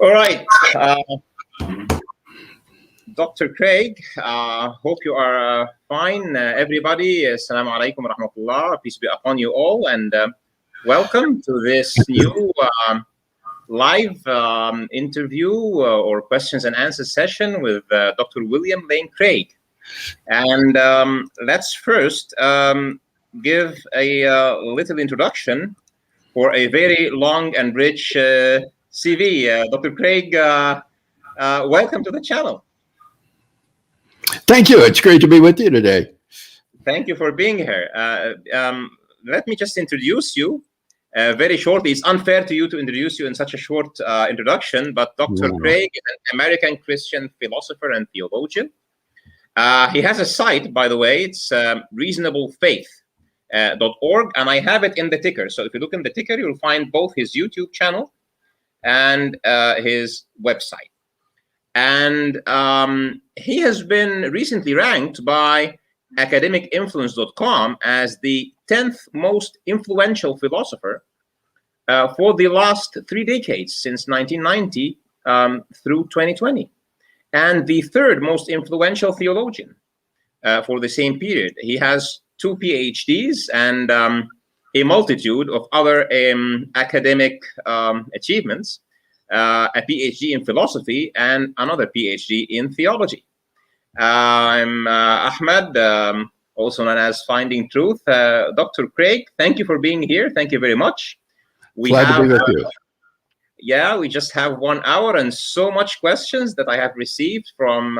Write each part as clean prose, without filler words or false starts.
All right, Dr. Craig, hope you are fine. Everybody, assalamu alaikum wa rahmatullah. Peace be upon you all, and welcome to this new live interview or questions and answers session with Dr. William Lane Craig. And let's first give a little introduction for a very long and rich CV. Dr. Craig, welcome to the channel. Thank you. It's great to be with you today. Thank you for being here. Let me just introduce you very shortly. It's unfair to you to introduce you in such a short introduction, but Dr. Craig is an American Christian philosopher and theologian. He has a site, by the way. It's reasonablefaith.org, and I have it in the ticker. So if you look in the ticker, you'll find both his YouTube channel and his website. And he has been recently ranked by academicinfluence.com as the 10th most influential philosopher for the last 3 decades, since 1990 through 2020, and the 3rd most influential theologian for the same period. He has 2 PhDs and a multitude of other academic achievements. A PhD in philosophy and another PhD in theology. I'm Ahmed, also known as Finding Truth. Dr. Craig, thank you for being here. Thank you very much. Glad to be with you. Yeah, we just have 1 hour and so much questions that I have received from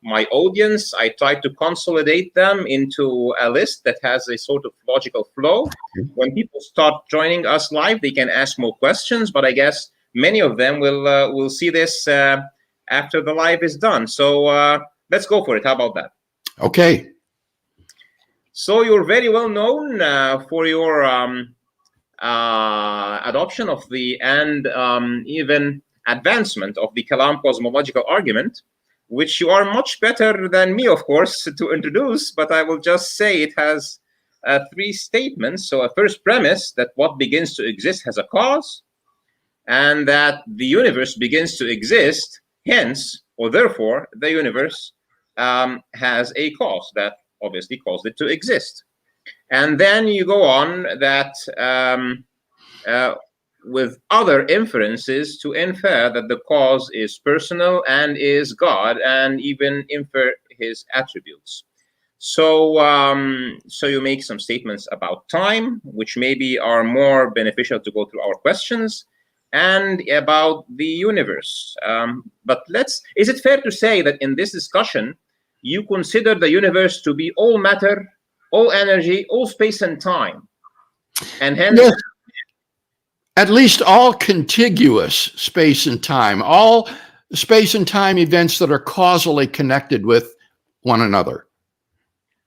my audience. I tried to consolidate them into a list that has a sort of logical flow. When people start joining us live, they can ask more questions, but I guess many of them will see this after the live is done. So let's go for it. How about that? Okay. So you're very well known for your adoption of the and even advancement of the Kalam Cosmological Argument, which you are much better than me, of course, to introduce. But I will just say it has 3 statements. So a first premise that what begins to exist has a cause, and that the universe begins to exist, hence, or therefore, the universe has a cause that obviously caused it to exist. And then you go on that with other inferences to infer that the cause is personal and is God, and even infer his attributes. So, so you make some statements about time, which maybe are more beneficial to go through our questions, and about the universe. But is it fair to say that in this discussion, you consider the universe to be all matter, all energy, all space and time? And hence... Yes. At least all contiguous space and time, all space and time events that are causally connected with one another.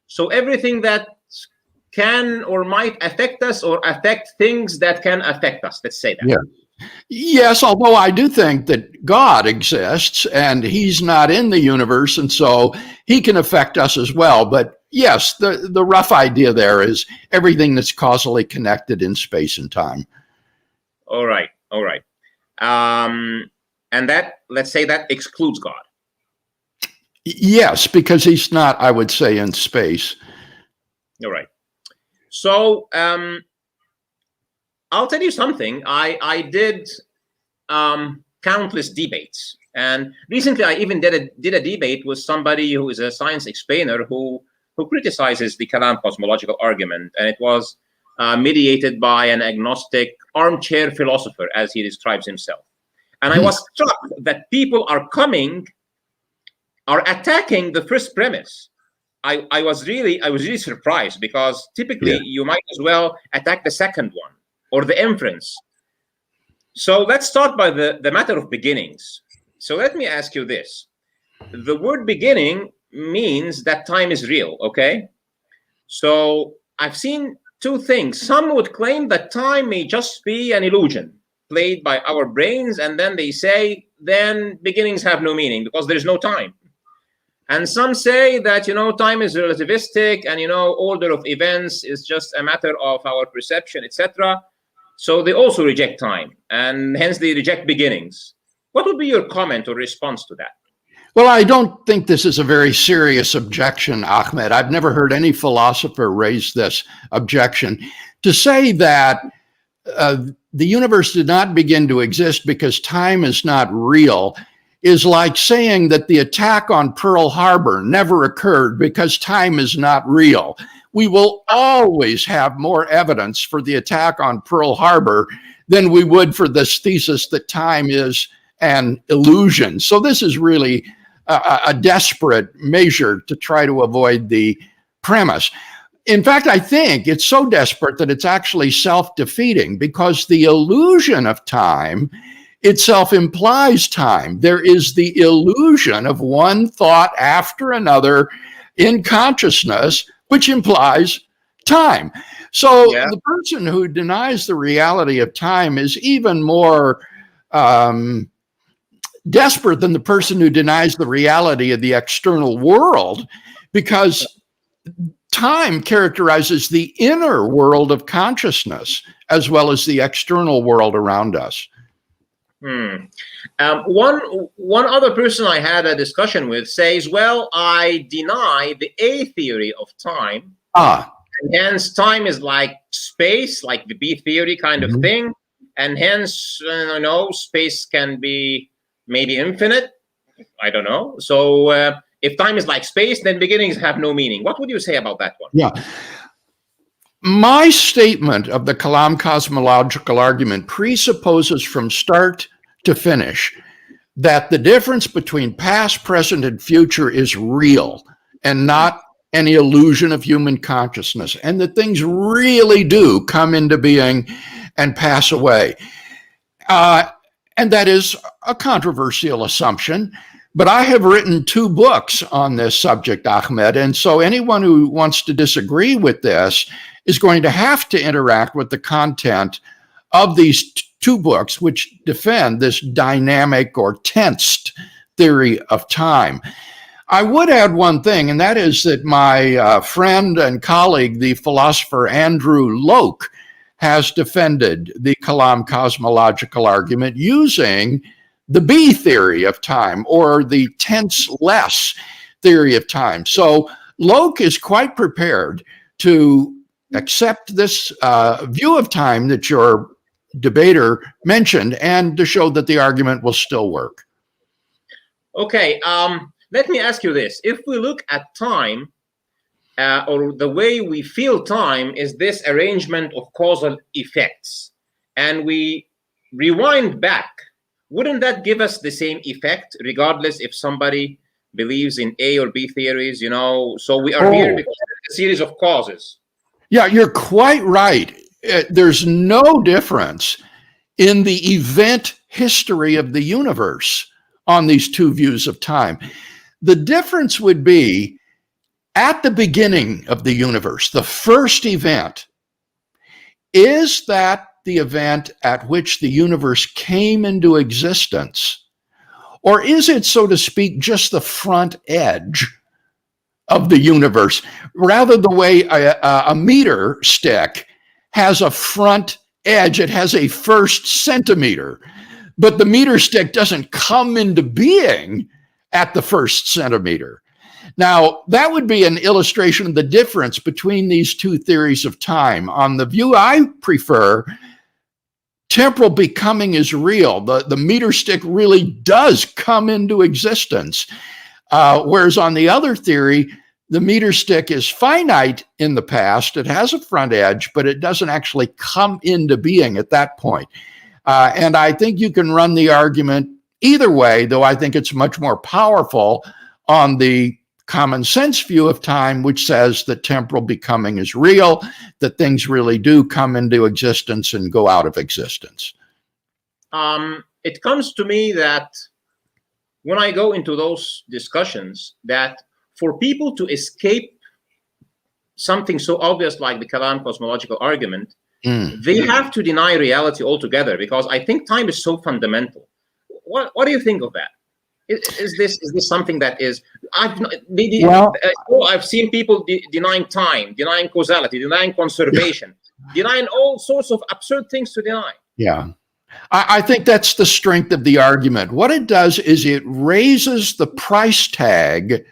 So everything that can or might affect us, or affect things that can affect us, let's say that. Yeah. Yes, although I do think that God exists and he's not in the universe, and so he can affect us as well. But yes, the rough idea there is everything that's causally connected in space and time. All right, all right. And that, let's say that excludes God. Yes, because he's not, I would say, in space. All right. So, I'll tell you something. I did countless debates, and recently I even did a debate with somebody who is a science explainer who criticizes the Kalam Cosmological Argument, and it was mediated by an agnostic armchair philosopher, as he describes himself. And I was struck that people are attacking the first premise. I was really surprised, because typically you might as well attack the second one, or the inference. So let's start by the matter of beginnings. So let me ask you this. The word beginning means that time is real, okay? So I've seen 2 things. Some would claim that time may just be an illusion played by our brains, and then they say, then beginnings have no meaning because there's no time. And some say that, time is relativistic, and, order of events is just a matter of our perception, etc. So they also reject time, and hence they reject beginnings. What would be your comment or response to that? Well, I don't think this is a very serious objection, Ahmed. I've never heard any philosopher raise this objection. To say that the universe did not begin to exist because time is not real is like saying that the attack on Pearl Harbor never occurred because time is not real. We will always have more evidence for the attack on Pearl Harbor than we would for this thesis that time is an illusion. So this is really a desperate measure to try to avoid the premise. In fact, I think it's so desperate that it's actually self-defeating, because the illusion of time itself implies time. There is the illusion of one thought after another in consciousness, which implies time. So the person who denies the reality of time is even more desperate than the person who denies the reality of the external world, because time characterizes the inner world of consciousness as well as the external world around us. One other person I had a discussion with says, well, I deny the A theory of time. And hence time is like space, like the B theory kind of thing. And hence, space can be maybe infinite. I don't know. So if time is like space, then beginnings have no meaning. What would you say about that one? Yeah. My statement of the Kalam Cosmological Argument presupposes from start to finish that the difference between past, present, and future is real and not any illusion of human consciousness, and that things really do come into being and pass away. And that is a controversial assumption, but I have written 2 books on this subject, Ahmed, and so anyone who wants to disagree with this is going to have to interact with the content of these 2 books, which defend this dynamic or tensed theory of time. I would add one thing, and that is that my friend and colleague, the philosopher Andrew Locke, has defended the Kalam Cosmological Argument using the B theory of time, or the tense-less theory of time. So Locke is quite prepared to accept this view of time that your debater mentioned, and to show that the argument will still work. Okay, let me ask you this. If we look at time, or the way we feel time is this arrangement of causal effects, and we rewind back, wouldn't that give us the same effect regardless if somebody believes in A or B theories, So we are here because of a series of causes. Yeah, you're quite right. There's no difference in the event history of the universe on these 2 views of time. The difference would be at the beginning of the universe, the first event, is that the event at which the universe came into existence? Or is it, so to speak, just the front edge of the universe? Rather, the way a meter stick has a front edge, it has a first centimeter, but the meter stick doesn't come into being at the first centimeter. Now, that would be an illustration of the difference between these 2 theories of time. On the view I prefer, temporal becoming is real. The meter stick really does come into existence. Whereas on the other theory, the meter stick is finite in the past. It has a front edge, but it doesn't actually come into being at that point. And I think you can run the argument either way, though I think it's much more powerful on the common sense view of time, which says that temporal becoming is real, that things really do come into existence and go out of existence. It comes to me that when I go into those discussions, that for people to escape something so obvious like the Kalam Cosmological Argument, they have to deny reality altogether, because I think time is so fundamental. What do you think of that? Is this something that is? I've seen people denying time, denying causality, denying conservation, denying all sorts of absurd things to deny. Yeah. I think that's the strength of the argument. What it does is it raises the price tag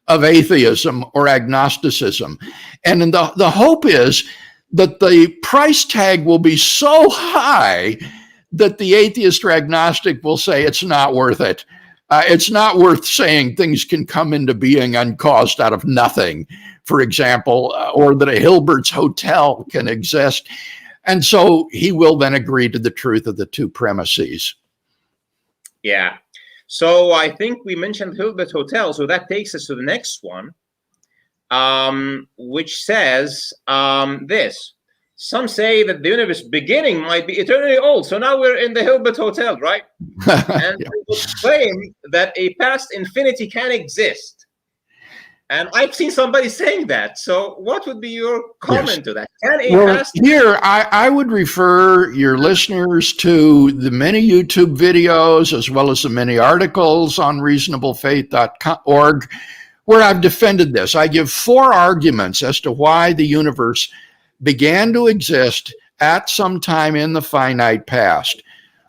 of atheism or agnosticism. And the hope is that the price tag will be so high that the atheist or agnostic will say it's not worth it. It's not worth saying things can come into being uncaused out of nothing, for example, or that a Hilbert's Hotel can exist. And so he will then agree to the truth of the two premises. Yeah. So I think we mentioned Hilbert Hotel. So that takes us to the next one, which says this. Some say that the universe beginning might be eternally old. So now we're in the Hilbert Hotel, right? And Yeah. they would claim that a past infinity can exist. And I've seen somebody saying that. So what would be your comment to that? Can a Well, past... here, I would refer your listeners to the many YouTube videos as well as the many articles on reasonablefaith.org where I've defended this. I give 4 arguments as to why the universe began to exist at some time in the finite past.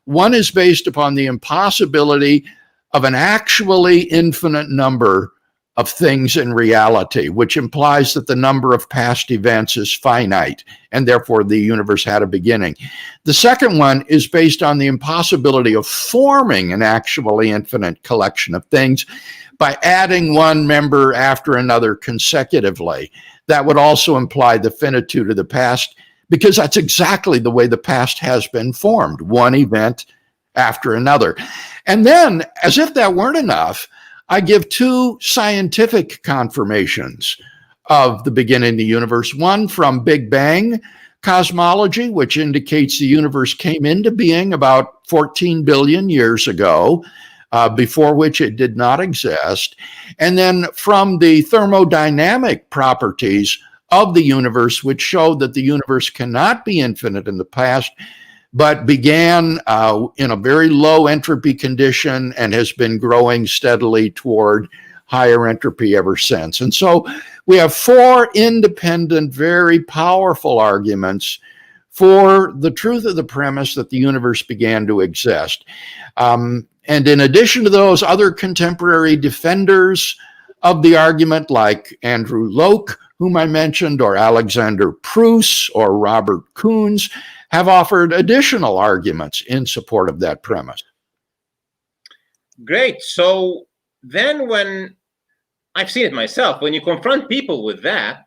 One is based upon the impossibility of an actually infinite number of things in reality, which implies that the number of past events is finite, and therefore the universe had a beginning. The second one is based on the impossibility of forming an actually infinite collection of things by adding one member after another consecutively. That would also imply the finitude of the past, because that's exactly the way the past has been formed, one event after another. And then, as if that weren't enough, I give 2 scientific confirmations of the beginning of the universe. One from Big Bang cosmology, which indicates the universe came into being about 14 billion years ago, before which it did not exist. And then from the thermodynamic properties of the universe, which show that the universe cannot be infinite in the past, but began in a very low entropy condition and has been growing steadily toward higher entropy ever since. And so we have 4 independent, very powerful arguments for the truth of the premise that the universe began to exist. And in addition to those, other contemporary defenders of the argument, like Andrew Locke, whom I mentioned, or Alexander Pruss, or Robert Koons, have offered additional arguments in support of that premise. Great. So then when I've seen it myself, when you confront people with that,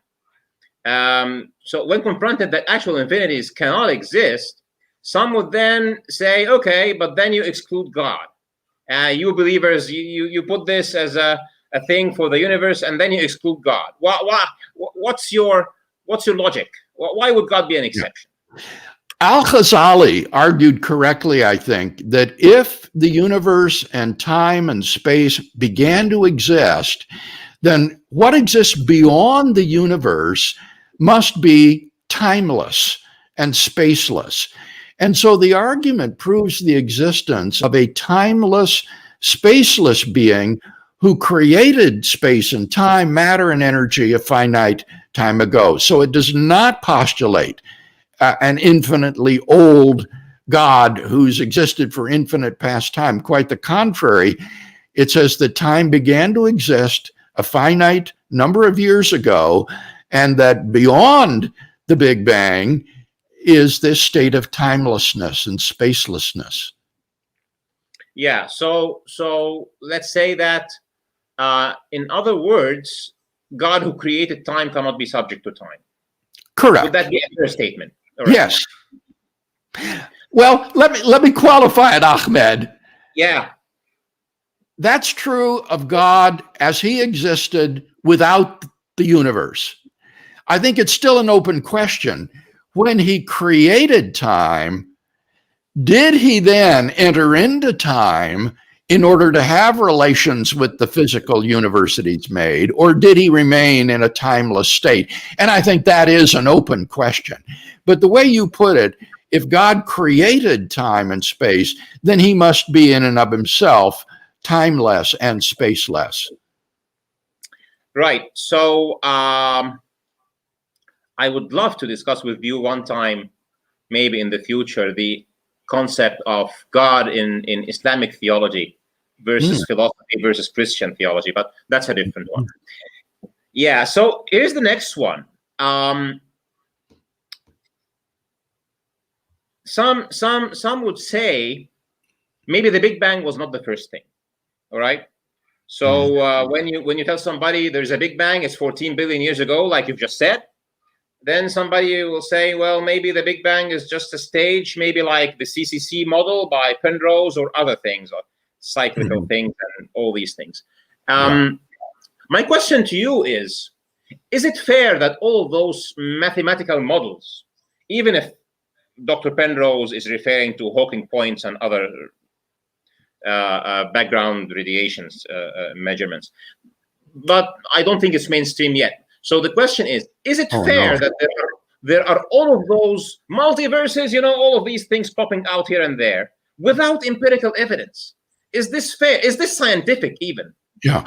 so when confronted that actual infinities cannot exist, some would then say, okay, but then you exclude God. You believers, you put this as a thing for the universe, and then you exclude God. What's your logic? Why would God be an exception? Al-Ghazali argued correctly, I think, that if the universe and time and space began to exist, then what exists beyond the universe must be timeless and spaceless. And so the argument proves the existence of a timeless, spaceless being who created space and time, matter and energy a finite time ago. So it does not postulate an infinitely old God who's existed for infinite past time. Quite the contrary, it says that time began to exist a finite number of years ago, and that beyond the Big Bang is this state of timelessness and spacelessness. Yeah, so let's say that, in other words, God who created time cannot be subject to time. Correct. Would that be a fair statement? Right. Yes. Well, let me qualify it, Ahmed. Yeah. That's true of God as he existed without the universe. I think it's still an open question. When he created time, did he then enter into time in order to have relations with the physical universe that he's made, or did he remain in a timeless state? And I think that is an open question. But the way you put it, if God created time and space, then he must be in and of himself timeless and spaceless. Right. So I would love to discuss with you one time, maybe in the future, the concept of God in Islamic theology versus philosophy versus Christian theology, but that's a different one. Yeah, so here's the next one. Some would say maybe the Big Bang was not the first thing. All right. So when you tell somebody there's a Big Bang, it's 14 billion years ago, like you've just said, then somebody will say, well, maybe the Big Bang is just a stage, maybe like the CCC model by Penrose or other things, or cyclical things and all these things. My question to you is it fair that all of those mathematical models, even if Dr. Penrose is referring to Hawking points and other background radiations measurements, but I don't think it's mainstream yet. So the question is it fair that there are all of those multiverses, all of these things popping out here and there without empirical evidence? Is this fair? Is this scientific even? Yeah.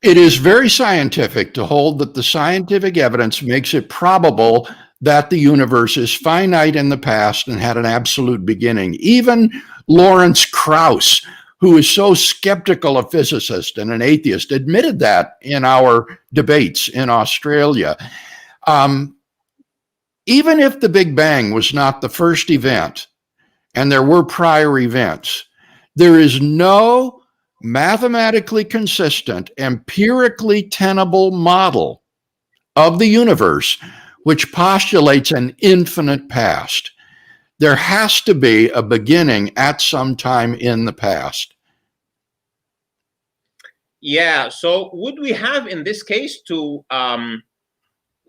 It is very scientific to hold that the scientific evidence makes it probable that the universe is finite in the past and had an absolute beginning. Even Lawrence Krauss, who is so skeptical of physicists and an atheist, admitted that in our debates in Australia. Even if the Big Bang was not the first event, and there were prior events, there is no mathematically consistent, empirically tenable model of the universe which postulates an infinite past. There has to be a beginning at some time in the past. Yeah, so would we have in this case to,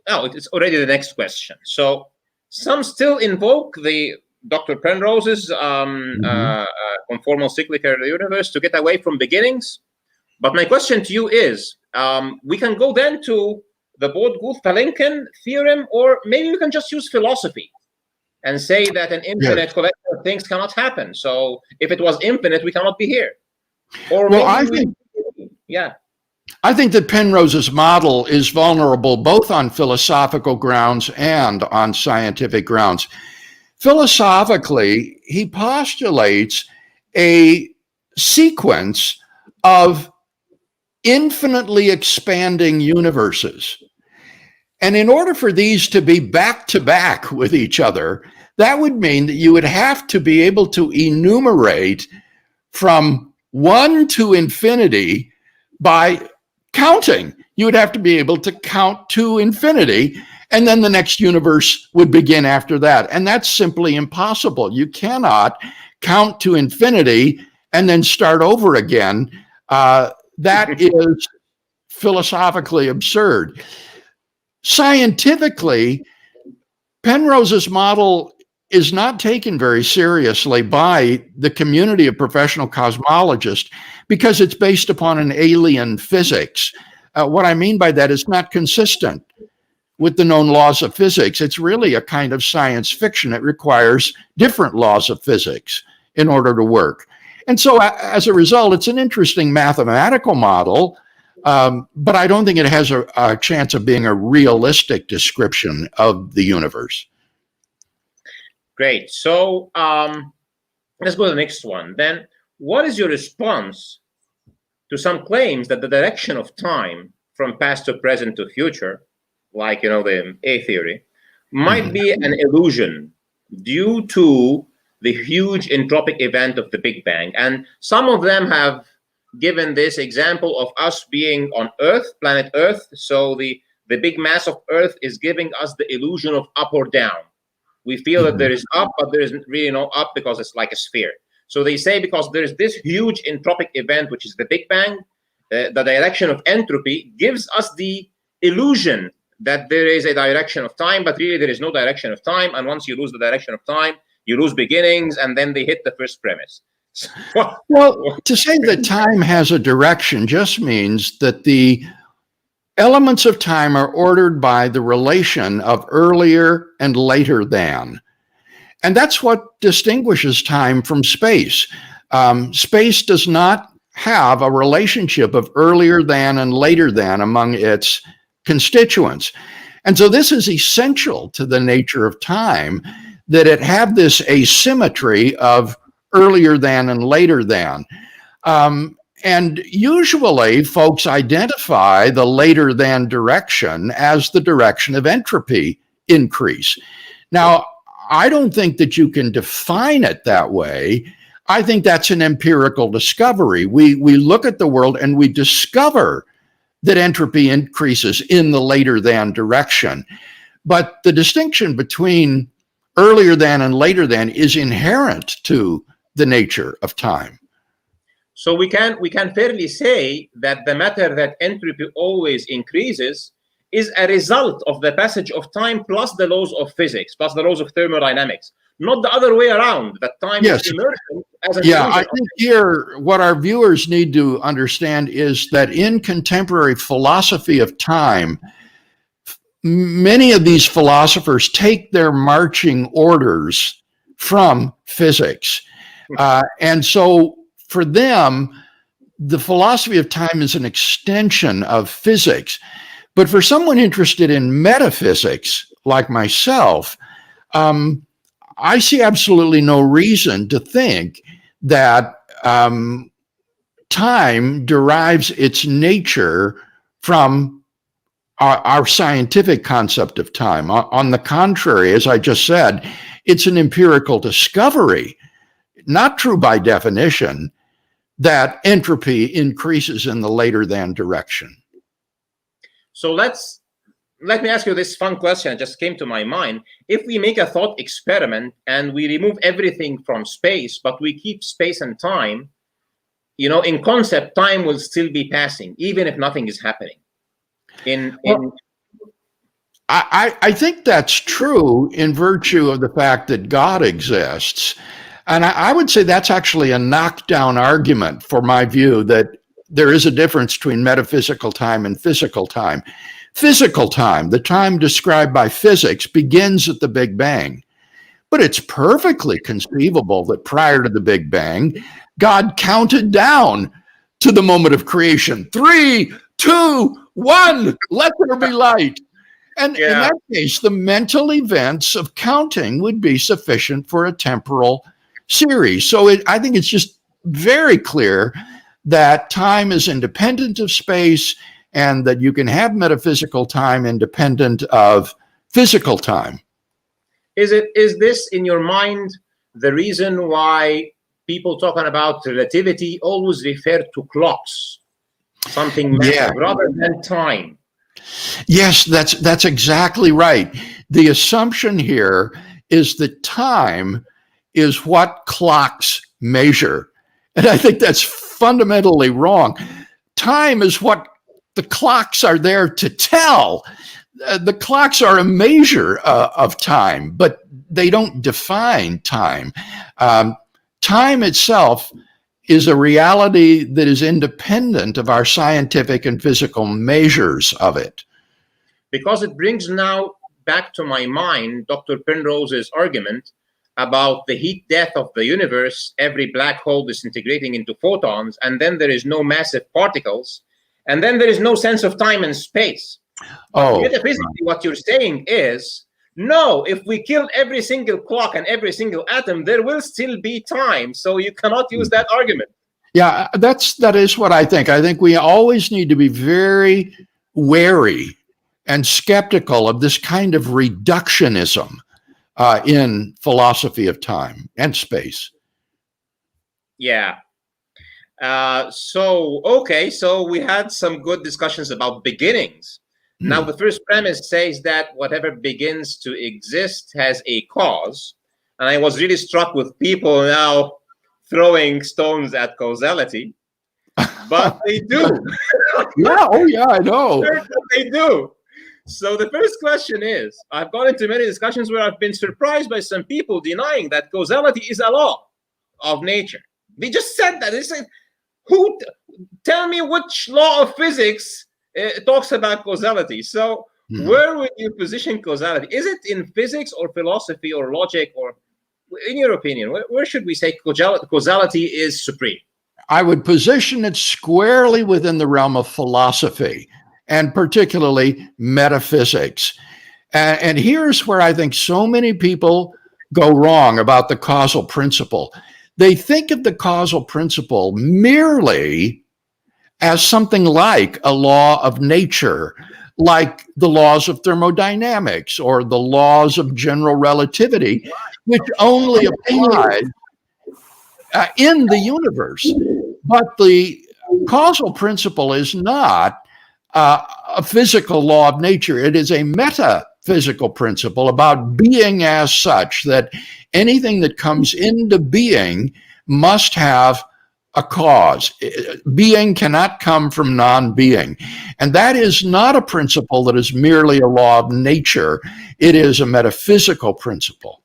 it's already the next question. So some still invoke the Dr. Penrose's conformal cyclical universe to get away from beginnings. But my question to you is, we can go then to the Bode-Guth-Palinkin theorem, or maybe we can just use philosophy and say that an infinite collection of things cannot happen. So if it was infinite, we cannot be here. Or well, I think that Penrose's model is vulnerable both on philosophical grounds and on scientific grounds. Philosophically, he postulates a sequence of infinitely expanding universes. And in order for these to be back to back with each other, that would mean that you would have to be able to enumerate from 1 to infinity by counting. You would have to be able to count to infinity, and then the next universe would begin after that. And that's simply impossible. You cannot count to infinity and then start over again. That is philosophically absurd. Scientifically, Penrose's model is not taken very seriously by the community of professional cosmologists because it's based upon an alien physics. What I mean by that is not consistent with the known laws of physics. It's really a kind of science fiction. It requires different laws of physics in order to work. And so as a result, it's an interesting mathematical model, but I don't think it has a chance of being a realistic description of the universe. Great. So let's go to the next one. Then what is your response to some claims that the direction of time from past to present to future, like, the A theory, might be an illusion due to the huge entropic event of the Big Bang? And some of them have given this example of us being on Earth, planet Earth. So the big mass of Earth is giving us the illusion of up or down. We feel that there is up, but there is really no up because it's like a sphere. So they say because there is this huge entropic event, which is the Big Bang, the direction of entropy gives us the illusion that there is a direction of time, but really there is no direction of time. And once you lose the direction of time, you lose beginnings, and then they hit the first premise. Well, to say that time has a direction just means that the elements of time are ordered by the relation of earlier and later than. And that's what distinguishes time from space. Space does not have a relationship of earlier than and later than among its constituents. And so this is essential to the nature of time, that it had this asymmetry of earlier than and later than. And usually folks identify the later than direction as the direction of entropy increase. Now, I don't think that you can define it that way. I think that's an empirical discovery. We look at the world and we discover that entropy increases in the later than direction. But the distinction between earlier than and later than is inherent to the nature of time. So we can fairly say that the matter that entropy always increases is a result of the passage of time plus the laws of physics, plus the laws of thermodynamics, not the other way around, that time is emergent as an illusion. I think here what our viewers need to understand is that in contemporary philosophy of time, many of these philosophers take their marching orders from physics. And so for them, the philosophy of time is an extension of physics. But for someone interested in metaphysics, like myself, I see absolutely no reason to think that time derives its nature from our scientific concept of time. On the contrary, as I just said, it's an empirical discovery, not true by definition, that entropy increases in the later than direction. So let me ask you this fun question that just came to my mind. If we make a thought experiment and we remove everything from space, but we keep space and time, in concept, time will still be passing, even if nothing is happening. I think that's true in virtue of the fact that God exists. And I would say that's actually a knockdown argument for my view that there is a difference between metaphysical time and physical time. Physical time, the time described by physics, begins at the Big Bang. But it's perfectly conceivable that prior to the Big Bang, God counted down to the moment of creation. 3, 2, 1, let there be light. And in that case, the mental events of counting would be sufficient for a temporal series. So I think it's just very clear that time is independent of space and that you can have metaphysical time independent of physical time. Is this, in your mind, the reason why people talking about relativity always refer to clocks, something massive, rather than time? Yes, that's exactly right. The assumption here is that time is what clocks measure. And I think that's fundamentally wrong. Time is what the clocks are there to tell. The clocks are a measure of time, but they don't define time. Time itself is a reality that is independent of our scientific and physical measures of it. Because it brings now back to my mind Dr. Penrose's argument about the heat death of the universe, every black hole disintegrating into photons, and then there is no massive particles, and then there is no sense of time and space. Metaphysically, what you're saying is, no, if we kill every single clock and every single atom, there will still be time. So you cannot use that argument. Yeah, that is what I think. I think we always need to be very wary and skeptical of this kind of reductionism in philosophy of time and space. Yeah. So we had some good discussions about beginnings. Now, the first premise says that whatever begins to exist has a cause. And I was really struck with people now throwing stones at causality. But they do. I know. They do. So the first question is, I've gone into many discussions where I've been surprised by some people denying that causality is a law of nature. They just said that. They said, tell me which law of physics talks about causality. So where would you position causality? Is it in physics or philosophy or logic, or in your opinion, where should we say causality is supreme? I would position it squarely within the realm of philosophy, and particularly metaphysics. And here's where I think so many people go wrong about the causal principle. They think of the causal principle merely as something like a law of nature, like the laws of thermodynamics or the laws of general relativity, which only apply in the universe. But the causal principle is not a physical law of nature. It is a metaphysical principle about being as such, that anything that comes into being must have a cause. Being cannot come from non-being. And that is not a principle that is merely a law of nature. It is a metaphysical principle.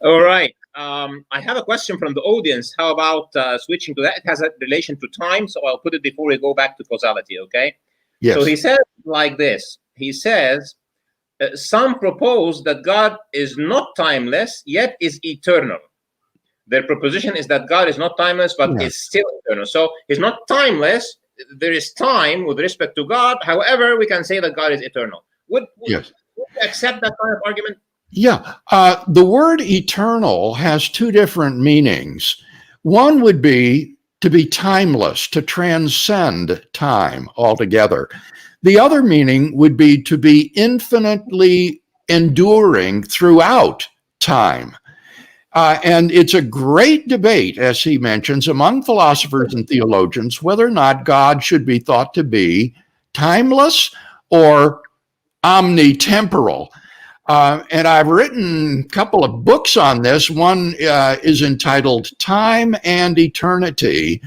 All right. I have a question from the audience. How about switching to that? It has a relation to time, so I'll put it before we go back to causality, okay? Yes. So he says like this. He says, some propose that God is not timeless, yet is eternal. Their proposition is that God is not timeless, but is still eternal. So he's not timeless. There is time with respect to God. However, we can say that God is eternal. Would you accept that kind of argument? Yeah. The word eternal has two different meanings. One would be to be timeless, to transcend time altogether. The other meaning would be to be infinitely enduring throughout time. And it's a great debate, as he mentions, among philosophers and theologians, whether or not God should be thought to be timeless or omnitemporal. And I've written a couple of books on this. One is entitled Time and Eternity,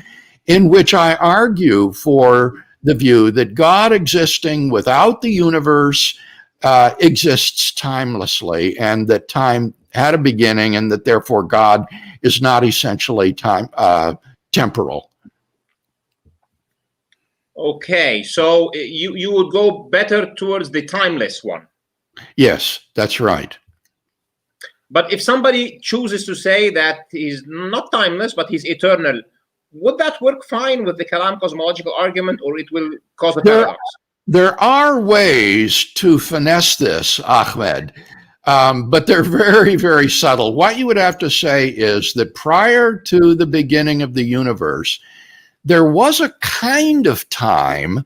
in which I argue for the view that God existing without the universe exists timelessly, and that time had a beginning, and that therefore God is not essentially temporal. Okay, so you would go better towards the timeless one. Yes, that's right. But if somebody chooses to say that he's not timeless, but he's eternal, would that work fine with the Kalam cosmological argument, or it will cause a paradox? There are ways to finesse this, Ahmed, but they're very, very subtle. What you would have to say is that prior to the beginning of the universe, there was a kind of time,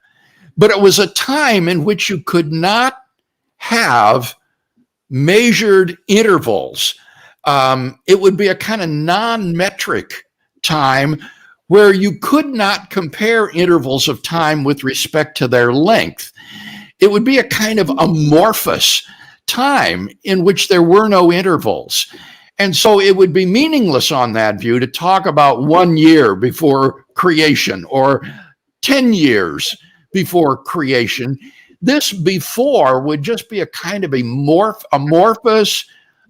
but it was a time in which you could not have measured intervals. It would be a kind of non-metric time where you could not compare intervals of time with respect to their length. It would be a kind of amorphous time in which there were no intervals. And so it would be meaningless on that view to talk about 1 year before creation or 10 years before creation. This before would just be a kind of amorphous,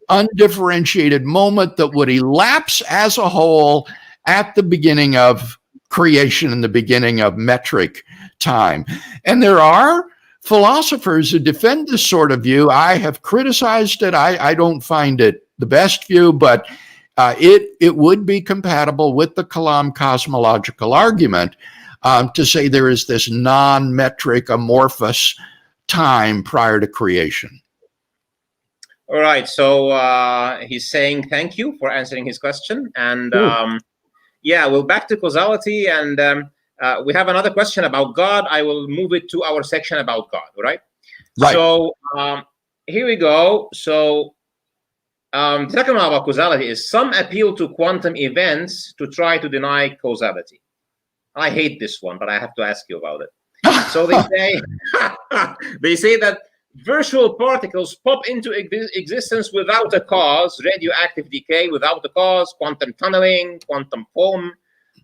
undifferentiated moment that would elapse as a whole at the beginning of creation and the beginning of metric time. And there are philosophers who defend this sort of view. I have criticized it. I don't find it the best view, but it would be compatible with the Kalam cosmological argument to say there is this non-metric amorphous time prior to creation. All right, so he's saying thank you for answering his question. And yeah, we'll back to causality, and we have another question about God. I will move it to our section about God, all right? Right. So here we go. So the second one about causality is some appeal to quantum events to try to deny causality. I hate this one, but I have to ask you about it. So they say they say that virtual particles pop into existence without a cause, radioactive decay without a cause, quantum tunneling, quantum foam,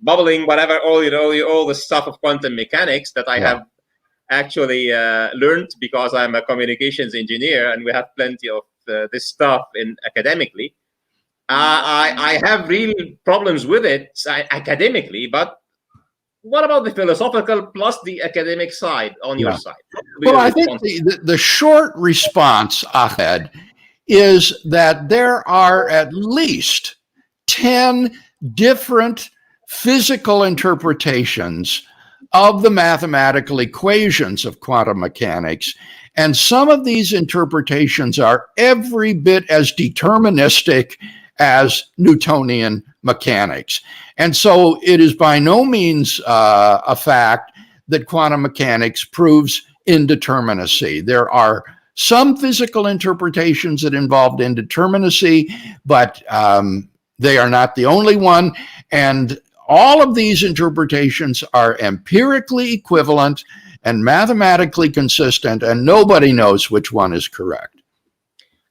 bubbling, whatever, all the stuff of quantum mechanics that I have actually learned because I'm a communications engineer, and we have plenty of this stuff academically. I have real problems with it academically, but what about the philosophical plus the academic side on your side? Well, I think the short response, Ahmed, is that there are at least 10 different physical interpretations of the mathematical equations of quantum mechanics, And some of these interpretations are every bit as deterministic as Newtonian mechanics. And so it is by no means a fact that quantum mechanics proves indeterminacy. There are some physical interpretations that involved indeterminacy, but they are not the only one. And all of these interpretations are empirically equivalent and mathematically consistent, and nobody knows which one is correct.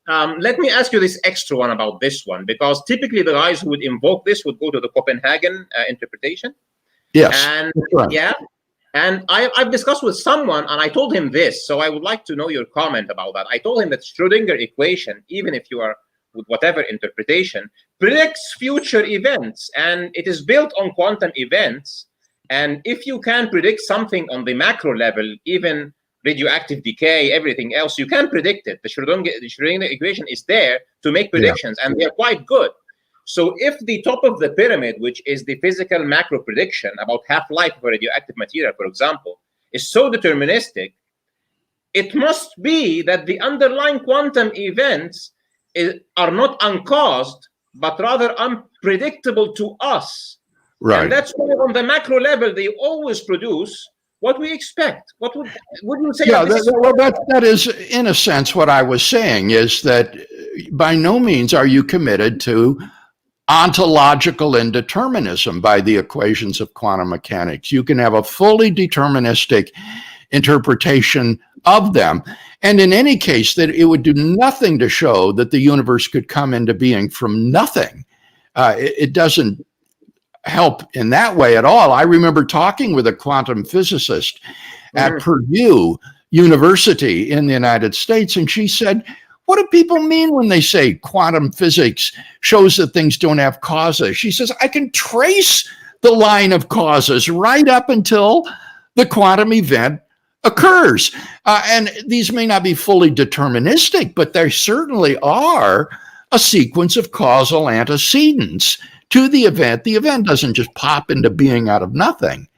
Let me ask you this extra one about this one, because typically the guys who would invoke this would go to the Copenhagen interpretation. Yes. And right. yeah, and I've discussed with someone, and I told him this, so I would like to know your comment about that. I told him that Schrödinger equation, even if you are with whatever interpretation, predicts future events, and it is built on quantum events. And if you can predict something on the macro level, even radioactive decay, everything else, you can predict it. The Schrödinger equation is there to make predictions, and they are quite good. So if the top of the pyramid, which is the physical macro prediction about half-life of a radioactive material, for example, is so deterministic, it must be that the underlying quantum events are not uncaused, but rather unpredictable to us. Right. And that's why on the macro level, they always produce what we expect. What would you say? Yeah, that is, in a sense, what I was saying, is that by no means are you committed to ontological indeterminism by the equations of quantum mechanics. You can have a fully deterministic interpretation of them. And in any case, that it would do nothing to show that the universe could come into being from nothing. It doesn't help in that way at all. I remember talking with a quantum physicist at Purdue University in the United States, and she said, what do people mean when they say quantum physics shows that things don't have causes? She says, I can trace the line of causes right up until the quantum event occurs. And these may not be fully deterministic, but they certainly are a sequence of causal antecedents to the event. The event doesn't just pop into being out of nothing.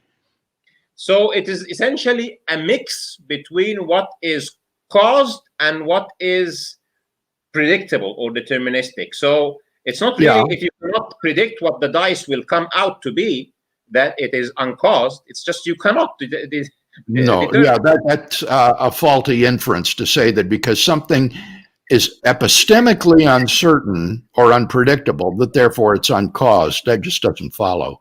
So it is essentially a mix between what is caused and what is predictable or deterministic. So it's not really, if you cannot predict what the dice will come out to be, that it is uncaused. It's just you cannot. That's a faulty inference to say that because something is epistemically uncertain or unpredictable, that therefore it's uncaused. That just doesn't follow.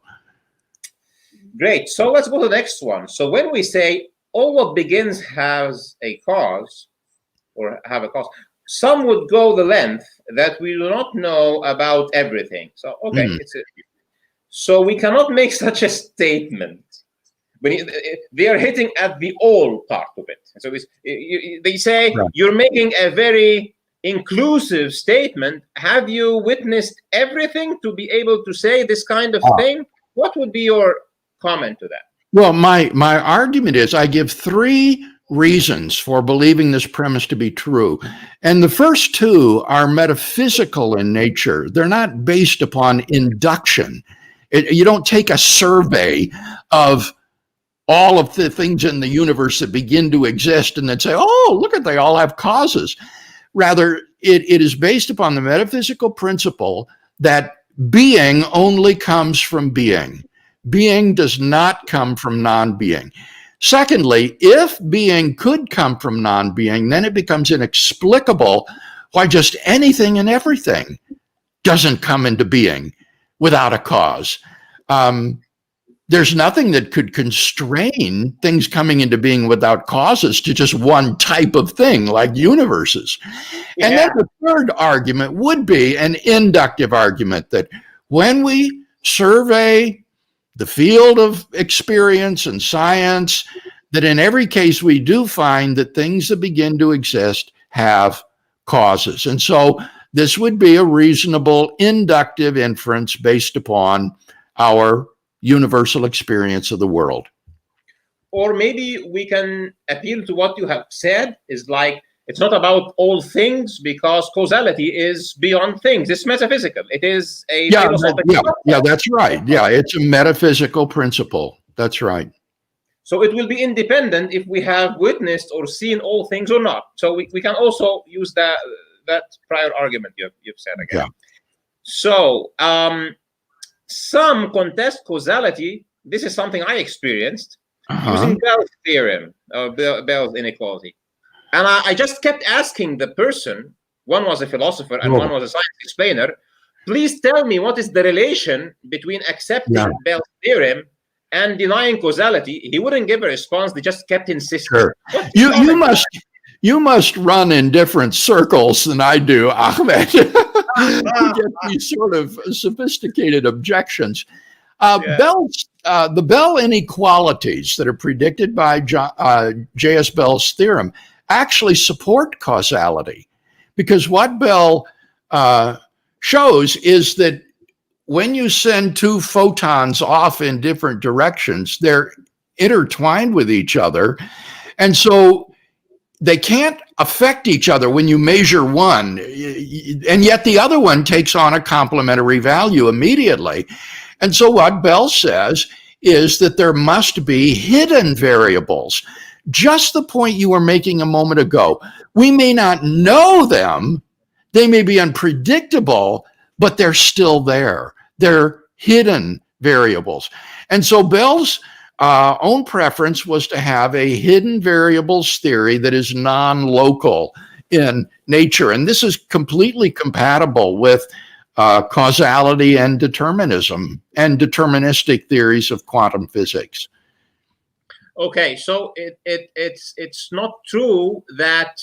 Great. So let's go to the next one. So when we say all what begins has a cause or have a cause, some would go the length that we do not know about everything. So, okay, so we cannot make such a statement. But they are hitting at the all part of it. So they say, you're making a very inclusive statement. Have you witnessed everything to be able to say this kind of thing? What would be your comment to that? Well, my argument is I give three reasons for believing this premise to be true. And the first two are metaphysical in nature. They're not based upon induction. You don't take a survey of all of the things in the universe that begin to exist and then say, oh, look at, they all have causes. Rather, it is based upon the metaphysical principle that being only comes from being. Being does not come from non-being. Secondly, if being could come from non-being, then it becomes inexplicable why just anything and everything doesn't come into being without a cause. There's nothing that could constrain things coming into being without causes to just one type of thing, like universes. And then the third argument would be an inductive argument that when we survey the field of experience and science, that in every case we do find that things that begin to exist have causes. And so this would be a reasonable inductive inference based upon our universal experience of the world. Or maybe we can appeal to what you have said, is like, it's not about all things because causality is beyond things. It's metaphysical. It is a philosophical. Yeah, that's right. Yeah, it's a metaphysical principle. That's right. So it will be independent if we have witnessed or seen all things or not. So we can also use that prior argument you've said again. Yeah. So some contest causality. This is something I experienced using Bell's theorem, Bell's inequality. And I just kept asking the person, one was a philosopher and one was a science explainer, please tell me what is the relation between accepting Bell's theorem and denying causality. He wouldn't give a response. They just kept insisting. Sure. You must run in different circles than I do, Ahmed, to get these sort of sophisticated objections. The Bell inequalities that are predicted by J.S. Bell's theorem actually support causality, because what Bell shows is that when you send two photons off in different directions, they're intertwined with each other, and so they can't affect each other when you measure one, and yet the other one takes on a complementary value immediately. And so what Bell says is that there must be hidden variables, just the point you were making a moment ago. We may not know them, they may be unpredictable, but they're still there. They're hidden variables. And so Bell's own preference was to have a hidden variables theory that is non-local in nature. And this is completely compatible with causality and determinism and deterministic theories of quantum physics. Okay, so it's not true that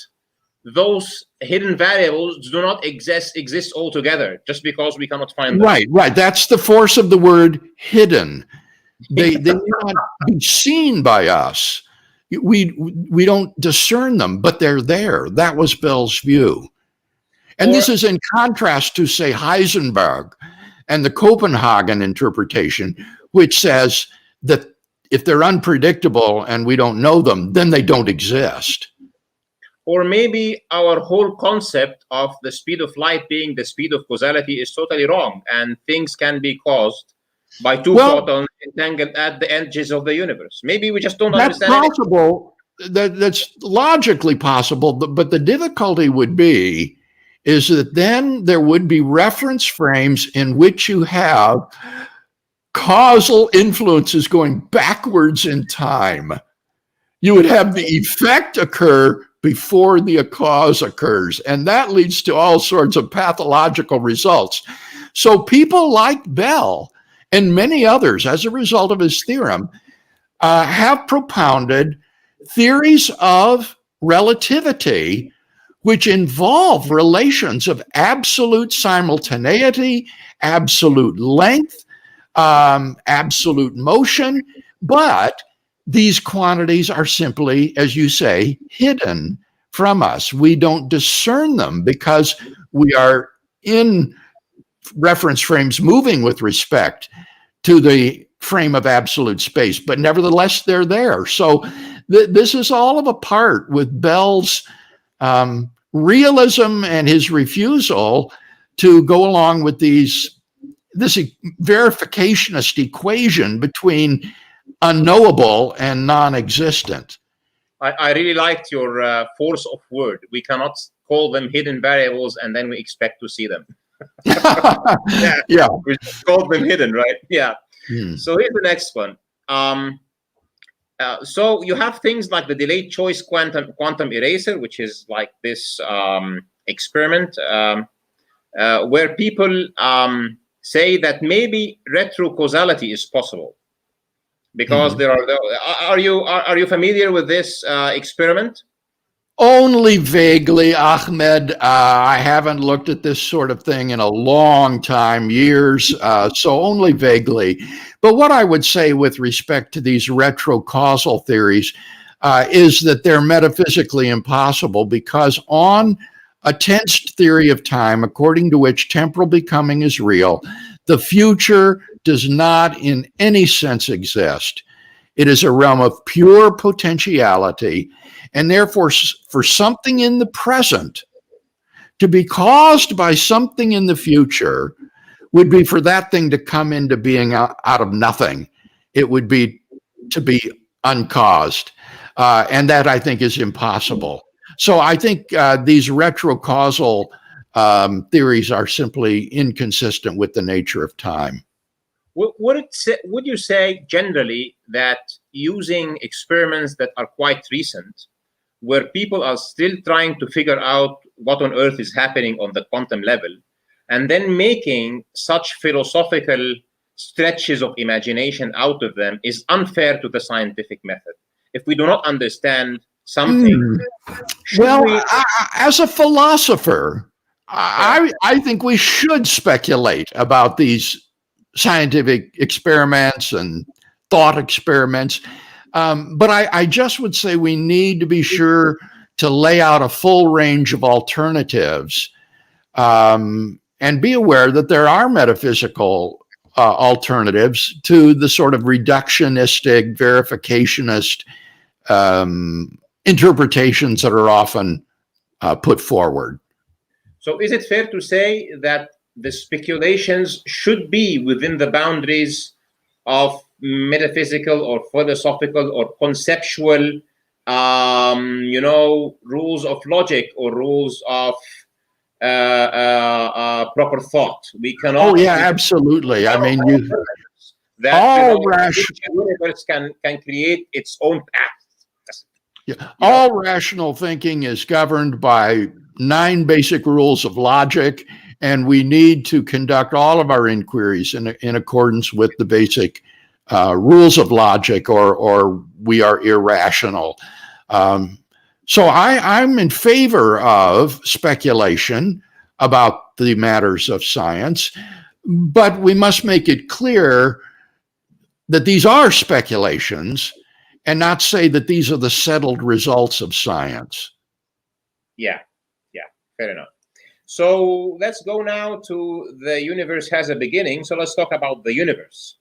those hidden variables do not exist altogether just because we cannot find them. Right. That's the force of the word hidden. They may not be seen by us. We don't discern them, but they're there. That was Bell's view. And this is in contrast to, say, Heisenberg and the Copenhagen interpretation, which says that if they're unpredictable and we don't know them, then they don't exist. Or maybe our whole concept of the speed of light being the speed of causality is totally wrong, and things can be caused by two photons entangled at the edges of the universe. Maybe we just don't understand. That's possible. That's logically possible, but the difficulty would be is that then there would be reference frames in which you have causal influences going backwards in time. You would have the effect occur before the cause occurs, and that leads to all sorts of pathological results. So people like Bell and many others, as a result of his theorem, have propounded theories of relativity which involve relations of absolute simultaneity, absolute length, absolute motion, but these quantities are simply, as you say, hidden from us. We don't discern them because we are in reference frames moving with respect to the frame of absolute space, but nevertheless, they're there. So this is all of a part with Bell's realism and his refusal to go along with this verificationist equation between unknowable and non-existent. I really liked your force of word. We cannot call them hidden variables and then we expect to see them. Yeah. We just called them hidden, right? Yeah. So here's the next one. So you have things like the delayed choice quantum eraser, which is like this experiment where people say that maybe retrocausality is possible because there are you familiar with this experiment? Only vaguely, Ahmed. I haven't looked at this sort of thing in a long time, years, so only vaguely. But what I would say with respect to these retrocausal theories is that they're metaphysically impossible, because on a tensed theory of time, according to which temporal becoming is real, the future does not in any sense exist. It is a realm of pure potentiality, and therefore for something in the present to be caused by something in the future would be for that thing to come into being out of nothing. It would be to be uncaused. And that, I think, is impossible. So I think these retrocausal theories are simply inconsistent with the nature of time. Would you say generally that using experiments that are quite recent, where people are still trying to figure out what on earth is happening on the quantum level, and then making such philosophical stretches of imagination out of them is unfair to the scientific method? If we do not understand something, as a philosopher, I think we should speculate about these scientific experiments and thought experiments. But I just would say we need to be sure to lay out a full range of alternatives, and be aware that there are metaphysical alternatives to the sort of reductionistic, verificationist interpretations that are often put forward. So is it fair to say that the speculations should be within the boundaries of metaphysical or philosophical or conceptual, rules of logic or rules of proper thought? We cannot. Oh yeah, absolutely. I mean, the universe can create its own path. Yeah. All rational thinking is governed by 9 basic rules of logic, and we need to conduct all of our inquiries in accordance with the basic rules of logic, or we are irrational. So I'm in favor of speculation about the matters of science, but we must make it clear that these are speculations and not say that these are the settled results of science. Yeah, fair enough. So let's go now to the universe has a beginning. So let's talk about the universe.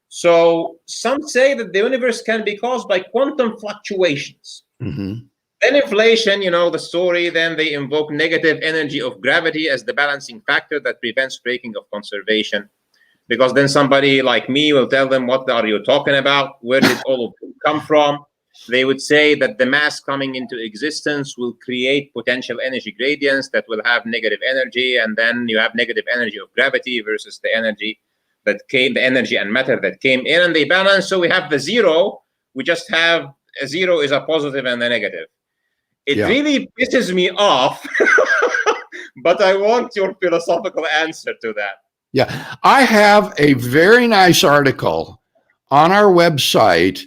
So some say that the universe can be caused by quantum fluctuations. Mm-hmm. Then inflation, the story, then they invoke negative energy of gravity as the balancing factor that prevents breaking of conservation. Because then somebody like me will tell them, what are you talking about? Where did all of it come from? They would say that the mass coming into existence will create potential energy gradients that will have negative energy, and then you have negative energy of gravity versus the energy the energy and matter that came in, and they balance. So we have the zero. We just have a zero is a positive and a negative. It really pisses me off, but I want your philosophical answer to that. Yeah, I have a very nice article on our website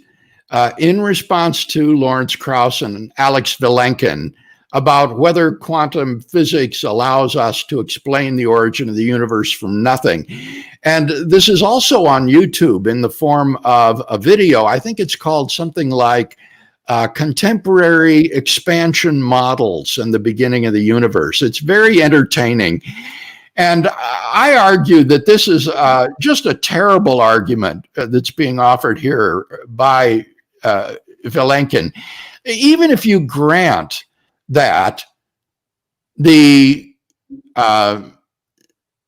in response to Lawrence Krauss and Alex Vilenkin about whether quantum physics allows us to explain the origin of the universe from nothing. And this is also on YouTube in the form of a video. I think it's called something like Contemporary Expansion Models and the Beginning of the Universe. It's very entertaining. And I argue that this is just a terrible argument that's being offered here by Vilenkin. Even if you grant that the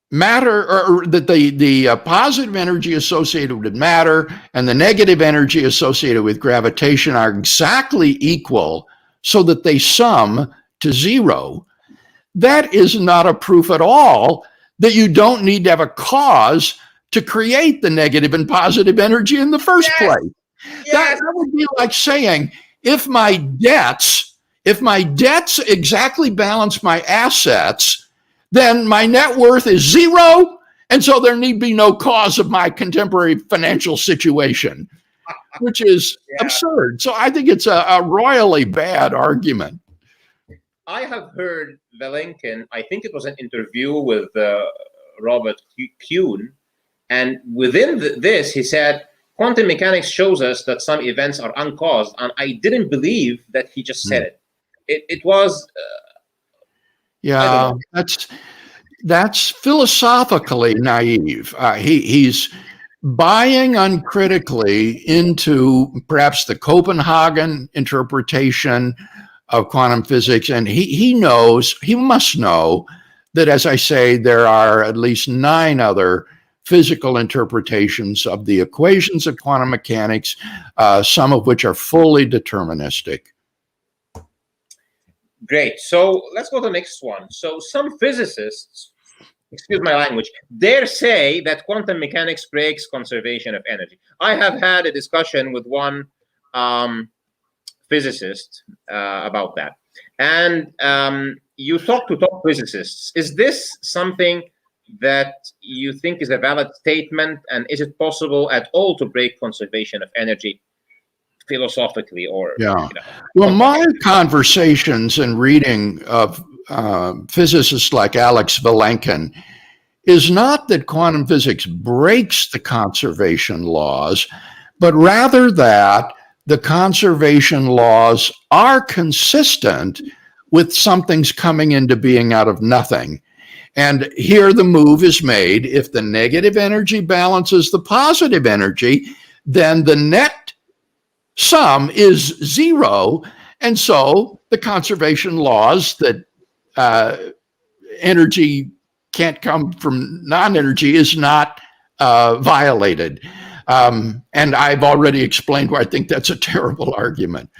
matter, or that the positive energy associated with matter and the negative energy associated with gravitation are exactly equal so that they sum to zero, that is not a proof at all that you don't need to have a cause to create the negative and positive energy in the first place. That would be like saying, if my debts exactly balance my assets, then my net worth is zero, and so there need be no cause of my contemporary financial situation, which is absurd. So I think it's a royally bad argument. I have heard Vilenkin, I think it was an interview with Robert Kuhn, and within this he said, quantum mechanics shows us that some events are uncaused, and I didn't believe that he just said it. It was... that's philosophically naive. He's buying uncritically into perhaps the Copenhagen interpretation of quantum physics, and he must know that, as I say, there are at least 9 other physical interpretations of the equations of quantum mechanics, some of which are fully deterministic. Great. So let's go to the next one. So some physicists, excuse my language, dare say that quantum mechanics breaks conservation of energy. I have had a discussion with one physicist about that. And you talk to top physicists. Is this something that you think is a valid statement? And is it possible at all to break conservation of energy philosophically? Or well, my conversations and reading of physicists like Alex Vilenkin is not that quantum physics breaks the conservation laws, but rather that the conservation laws are consistent with something's coming into being out of nothing. And here the move is made. If the negative energy balances the positive energy, then the net sum is zero. And so the conservation laws that energy can't come from non-energy is not violated. And I've already explained why I think that's a terrible argument.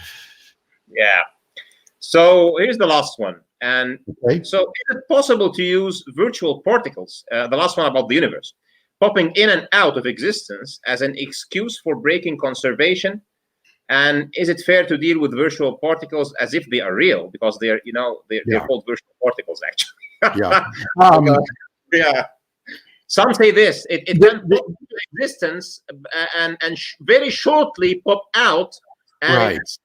Yeah. So here's the last one. And so is it possible to use virtual particles, the last one about the universe, popping in and out of existence as an excuse for breaking conservation? And is it fair to deal with virtual particles as if they are real? Because they're, they're called virtual particles, actually. Yeah. Some say this, it can pop into existence and very shortly pop out, and it's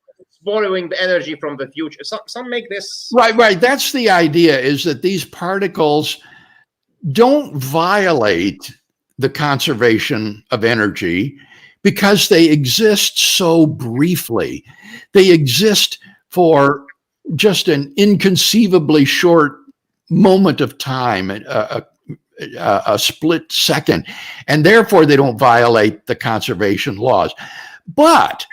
borrowing the energy from the future. Some make this. Right. That's the idea, is that these particles don't violate the conservation of energy because they exist so briefly. They exist for just an inconceivably short moment of time, a split second, and therefore they don't violate the conservation laws. But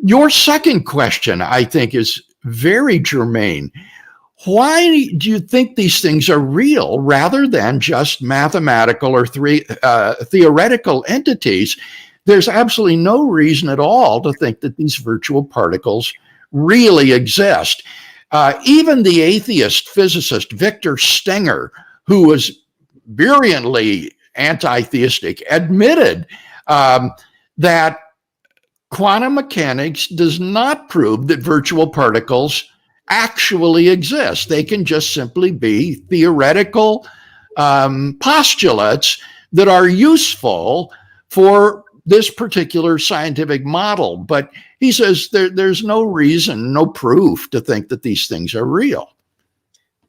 your second question, I think, is very germane. Why do you think these things are real rather than just mathematical or theoretical entities? There's absolutely no reason at all to think that these virtual particles really exist. Even the atheist physicist Victor Stenger, who was virulently anti-theistic, admitted that quantum mechanics does not prove that virtual particles actually exist. They can just simply be theoretical postulates that are useful for this particular scientific model. But he says there's no reason, no proof to think that these things are real.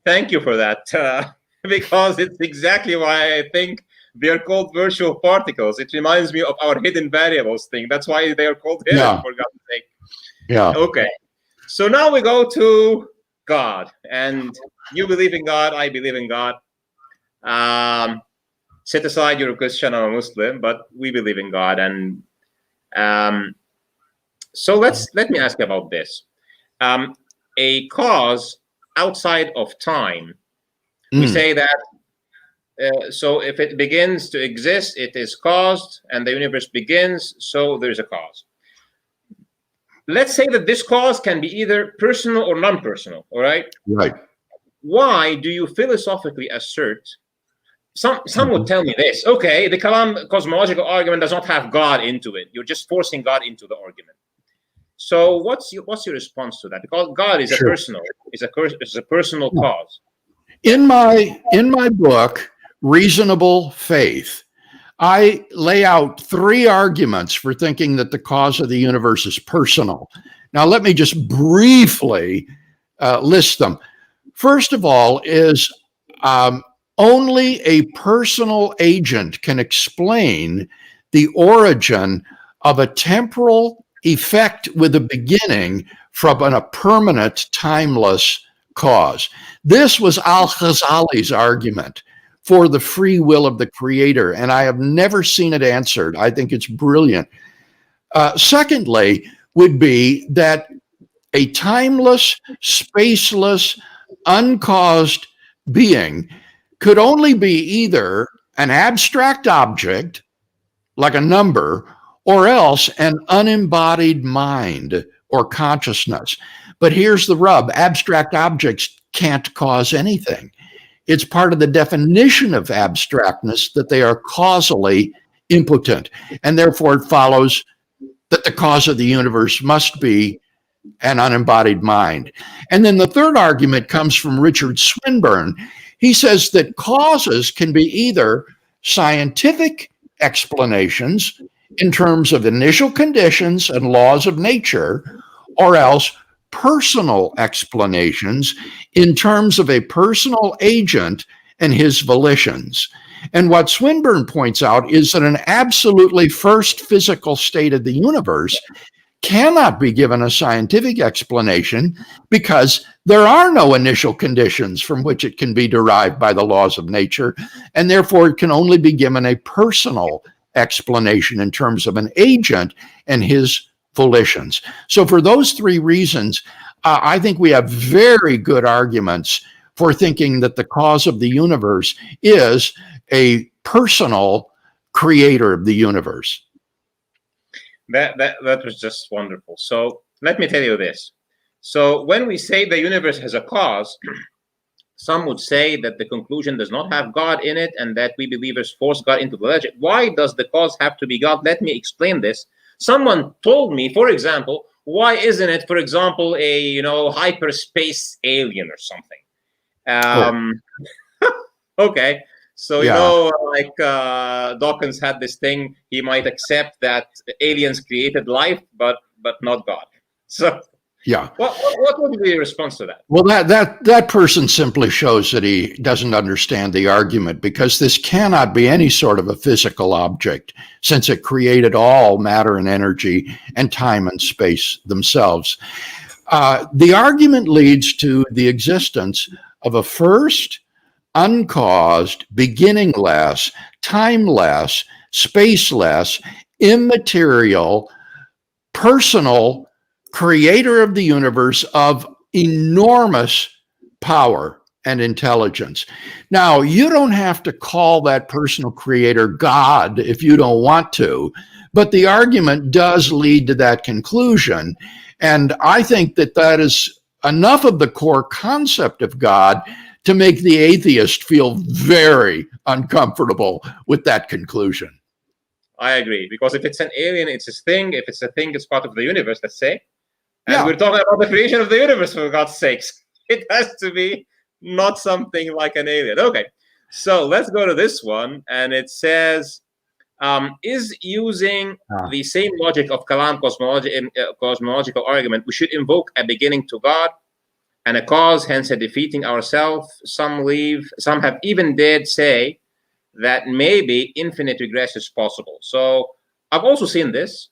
Thank you for that, because it's exactly why I think they're called virtual particles. It reminds me of our hidden variables thing. That's why they are called hidden, for God's sake. Yeah. Okay. So now we go to God. And you believe in God, I believe in God. Set aside you're a Christian or a Muslim, but we believe in God. And so let me ask you about this. A cause outside of time, we say that so if it begins to exist, it is caused, and the universe begins, so there's a cause. Let's say that this cause can be either personal or non-personal, all right? Right. Why do you philosophically assert, some would tell me this, okay, the Kalam Cosmological Argument does not have God into it. You're just forcing God into the argument. So what's your response to that? Because God is a personal, is a personal cause. In my book, Reasonable Faith, I lay out 3 arguments for thinking that the cause of the universe is personal. Now, let me just briefly list them. First of all is only a personal agent can explain the origin of a temporal effect with a beginning from a permanent, timeless cause. This was Al-Ghazaly's argument for the free will of the creator, and I have never seen it answered. I think it's brilliant. Secondly, would be that a timeless, spaceless, uncaused being could only be either an abstract object, like a number, or else an unembodied mind or consciousness. But here's the rub: abstract objects can't cause anything. It's part of the definition of abstractness that they are causally impotent, and therefore it follows that the cause of the universe must be an unembodied mind. And then the third argument comes from Richard Swinburne. He says that causes can be either scientific explanations in terms of initial conditions and laws of nature, or else personal explanations in terms of a personal agent and his volitions. And what Swinburne points out is that an absolutely first physical state of the universe cannot be given a scientific explanation because there are no initial conditions from which it can be derived by the laws of nature, and therefore it can only be given a personal explanation in terms of an agent and his volitions. So for those three reasons, I think we have very good arguments for thinking that the cause of the universe is a personal creator of the universe. That was just wonderful. So let me tell you this. So when we say the universe has a cause, some would say that the conclusion does not have God in it and that we believers force God into the logic. Why does the cause have to be God? Let me explain this. Someone told me, for example, why isn't it, for example, a hyperspace alien or something? Okay. So, like Dawkins had this thing, he might accept that aliens created life, but not God. So, yeah. What would be your response to that? Well, that person simply shows that he doesn't understand the argument, because this cannot be any sort of a physical object, since it created all matter and energy and time and space themselves. The argument leads to the existence of a first, uncaused, beginningless, timeless, spaceless, immaterial, personal creator of the universe of enormous power and intelligence. Now, you don't have to call that personal creator God if you don't want to, but the argument does lead to that conclusion. And I think that that is enough of the core concept of God to make the atheist feel very uncomfortable with that conclusion. I agree, because if it's an alien, it's his thing. If it's a thing, it's part of the universe, let's say. And we're talking about the creation of the universe, for God's sakes. It has to be not something like an alien. Okay, so let's go to this one. And it says, is using the same logic of Kalam Cosmological Argument, we should invoke a beginning to God and a cause, hence a defeating ourselves. Some have even dared say that maybe infinite regress is possible. So I've also seen this.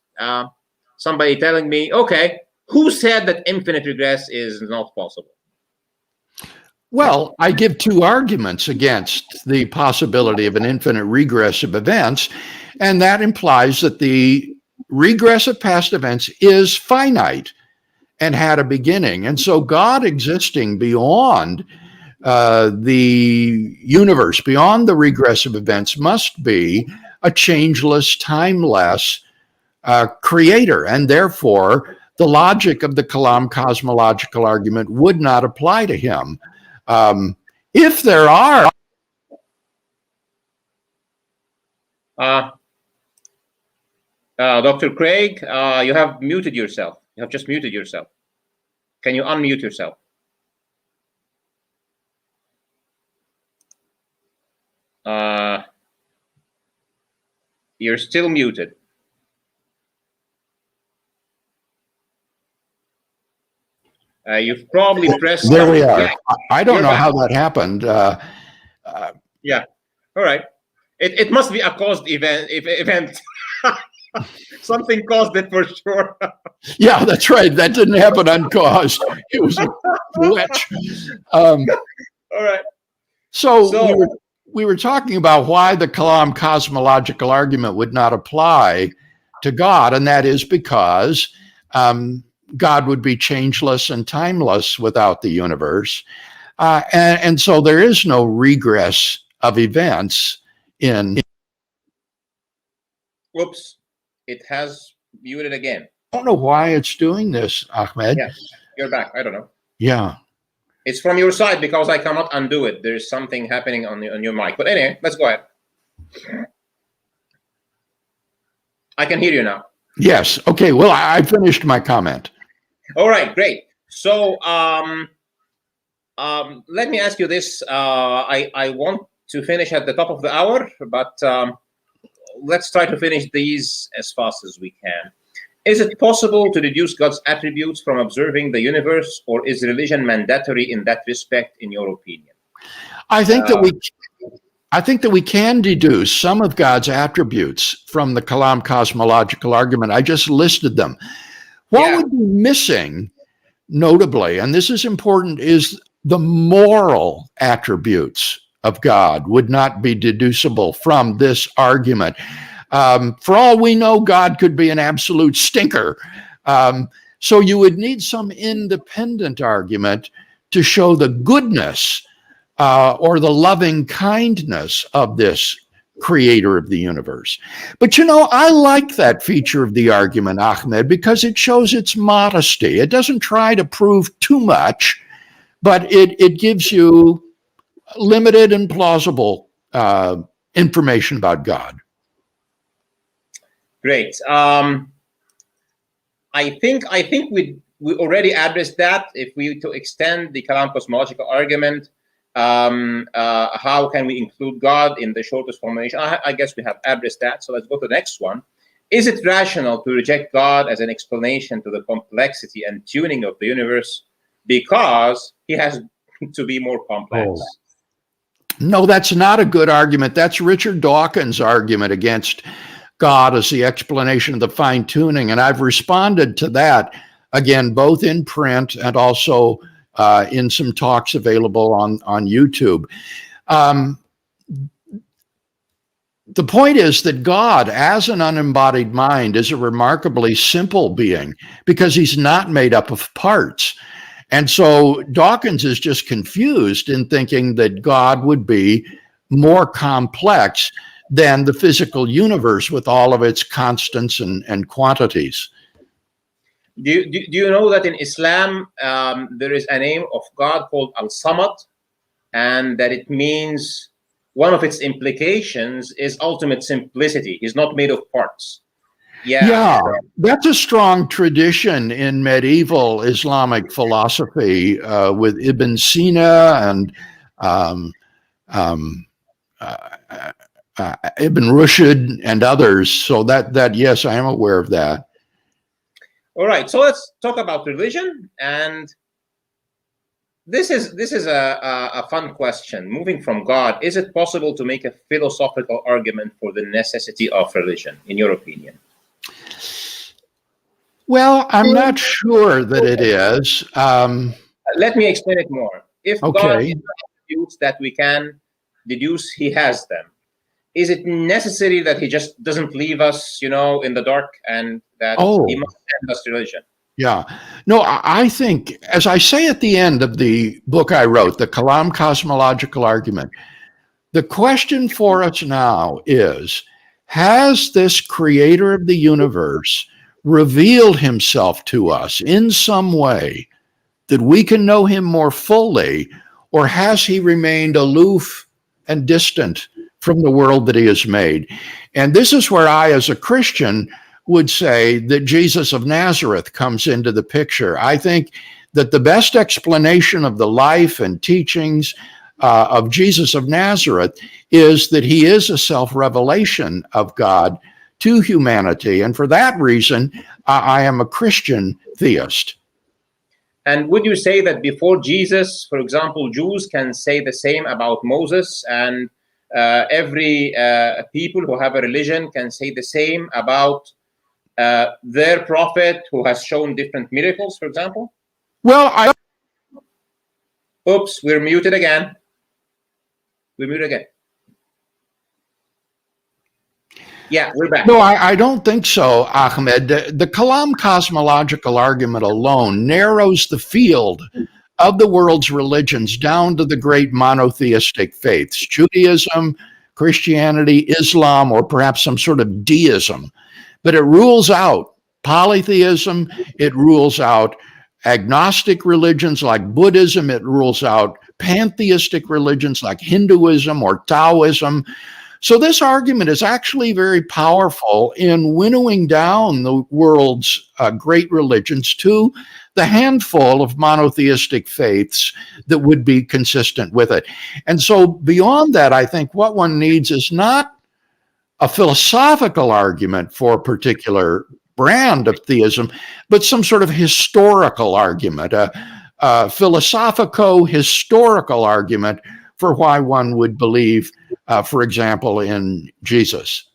Somebody telling me, okay, who said that infinite regress is not possible? Well, I give two arguments against the possibility of an infinite regress of events, and that implies that the regress of past events is finite and had a beginning. And so God existing beyond the universe, beyond the regress of events, must be a changeless, timeless creator. And therefore, the logic of the Kalam cosmological argument would not apply to him. If there are... Dr. Craig, you have muted yourself. You have just muted yourself. Can you unmute yourself? You're still muted. You've probably pressed... There we are. Yeah. I don't know how that happened. Yeah. All right. It must be a caused event. Something caused it for sure. Yeah, that's right. That didn't happen uncaused. It was a glitch. All right. So we were talking about why the Kalam cosmological argument would not apply to God, and that is because God would be changeless and timeless without the universe. And so there is no regress of events in. Whoops, it has muted again. I don't know why it's doing this, Ahmed. Yeah, you're back. I don't know. Yeah. It's from your side because I cannot undo it. There's something happening on your mic. But anyway, let's go ahead. I can hear you now. Yes. Okay. Well, I finished my comment. All right, great. So let me ask you this. I want to finish at the top of the hour, but let's try to finish these as fast as we can. Is it possible to deduce God's attributes from observing the universe, or is religion mandatory in that respect, in your opinion? I think that we can deduce some of God's attributes from the Kalam Cosmological Argument. I just listed them. What would be missing, notably, and this is important, is the moral attributes of God would not be deducible from this argument. For all we know, God could be an absolute stinker. So you would need some independent argument to show the goodness or the loving kindness of this creator of the universe. But I like that feature of the argument, Ahmed, because it shows its modesty. It doesn't try to prove too much, but it gives you limited and plausible information about God. Great. I think we already addressed that. If we to extend the Kalam cosmological argument, how can we include God in the shortest formulation? I guess we have addressed that. So let's go to the next one. Is it rational to reject God as an explanation to the complexity and tuning of the universe because he has to be more complex? Oh. No, that's not a good argument. That's Richard Dawkins' argument against God as the explanation of the fine tuning. And I've responded to that, again, both in print and also in some talks available on YouTube. The point is that God, as an unembodied mind, is a remarkably simple being because he's not made up of parts. And so Dawkins is just confused in thinking that God would be more complex than the physical universe with all of its constants and quantities. Do you know that in Islam there is a name of God called Al-Samad, and that it means, one of its implications is ultimate simplicity. He's not made of parts. Yeah, that's a strong tradition in medieval Islamic philosophy with Ibn Sina and Ibn Rushd and others. So that yes, I am aware of that. All right, so let's talk about religion, and this is a fun question. Moving from God, is it possible to make a philosophical argument for the necessity of religion, in your opinion? Well, I'm not sure that it is. Let me explain it more. If God has attributes that we can deduce he has them, is it necessary that he just doesn't leave us, in the dark, and that he must send us to religion? Yeah. No, I think, as I say at the end of the book I wrote, the Kalam Cosmological Argument, the question for us now is, has this creator of the universe revealed himself to us in some way that we can know him more fully, or has he remained aloof and distant from the world that he has made? And this is where I, as a Christian, would say that Jesus of Nazareth comes into the picture. I think that the best explanation of the life and teachings of Jesus of Nazareth is that he is a self-revelation of God to humanity. And for that reason, I am a Christian theist. And would you say that before Jesus, for example, Jews can say the same about Moses, and every people who have a religion can say the same about their prophet who has shown different miracles, for example? Well, Oops, we're muted again. We're muted again. Yeah, we're back. No, I don't think so, Ahmed. The Kalam cosmological argument alone narrows the field of the world's religions down to the great monotheistic faiths: Judaism, Christianity, Islam, or perhaps some sort of deism. But it rules out polytheism. It rules out agnostic religions like Buddhism. It rules out pantheistic religions like Hinduism or Taoism. So this argument is actually very powerful in winnowing down the world's great religions to the handful of monotheistic faiths that would be consistent with it. And so beyond that, I think what one needs is not a philosophical argument for a particular brand of theism, but some sort of historical argument, a philosophico-historical argument for why one would believe, for example, in Jesus.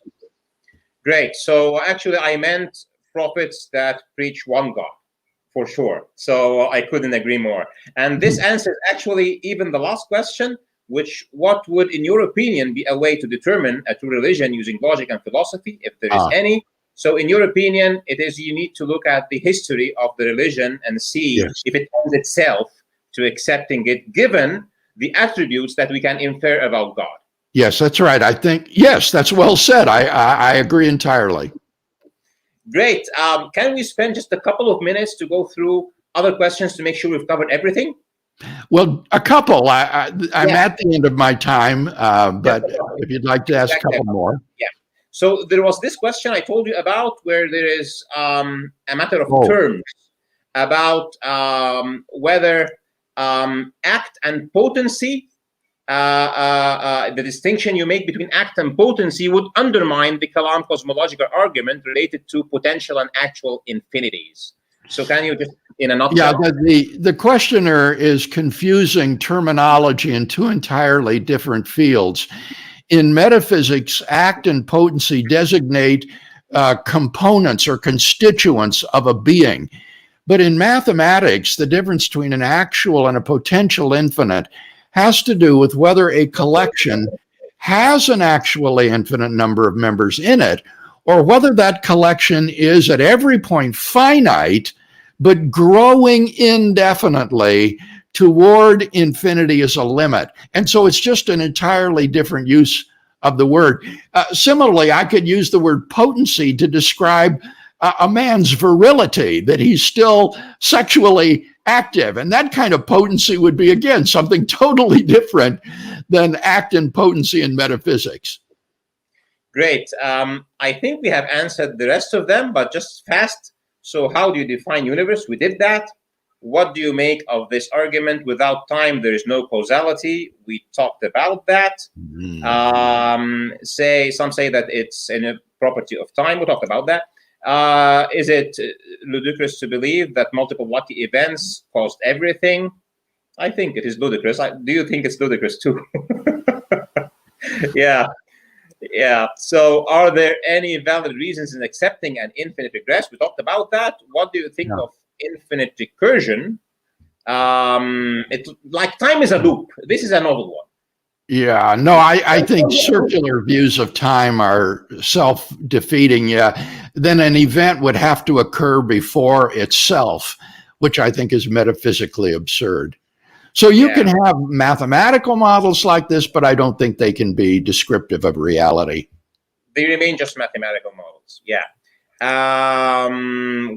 Great. So actually, I meant prophets that preach one God, for sure. So I couldn't agree more. And this answers actually even the last question, which what would, in your opinion, be a way to determine a true religion using logic and philosophy, if there is any? So in your opinion, it is you need to look at the history of the religion and see if it lends itself to accepting it, given the attributes that we can infer about God. Yes, that's right. I think, yes, that's well said. I agree entirely. Great. Can we spend just a couple of minutes to go through other questions to make sure we've covered everything? Well, a couple. I'm at the end of my time, but if you'd like to ask a couple more. Yeah. So there was this question I told you about where there is a matter of terms about whether act and potency, the distinction you make between act and potency would undermine the Kalam cosmological argument related to potential and actual infinities. So can you just, in a nutshell? Yeah, the questioner is confusing terminology in two entirely different fields. In metaphysics, act and potency designate components or constituents of a being. But in mathematics, the difference between an actual and a potential infinite has to do with whether a collection has an actually infinite number of members in it, or whether that collection is at every point finite, but growing indefinitely toward infinity as a limit. And so it's just an entirely different use of the word. Similarly, I could use the word potency to describe a man's virility, that he's still sexually active. And that kind of potency would be, again, something totally different than act and potency in metaphysics. Great. I think we have answered the rest of them, but just fast. So how do you define universe? We did that. What do you make of this argument? Without time, there is no causality. We talked about that. Some say that it's a property of time. We talked about that. Is it ludicrous to believe that multiple lucky events caused everything? I think it is ludicrous. Do you think it's ludicrous too? Yeah. So are there any valid reasons in accepting an infinite regress? We talked about that. What do you think of infinite recursion? It's like time is a loop. This is a novel one. Yeah, no, I think circular views of time are self-defeating. Then an event would have to occur before itself, which I think is metaphysically absurd. So you can have mathematical models like this, but I don't think they can be descriptive of reality. They remain just mathematical models. Yeah.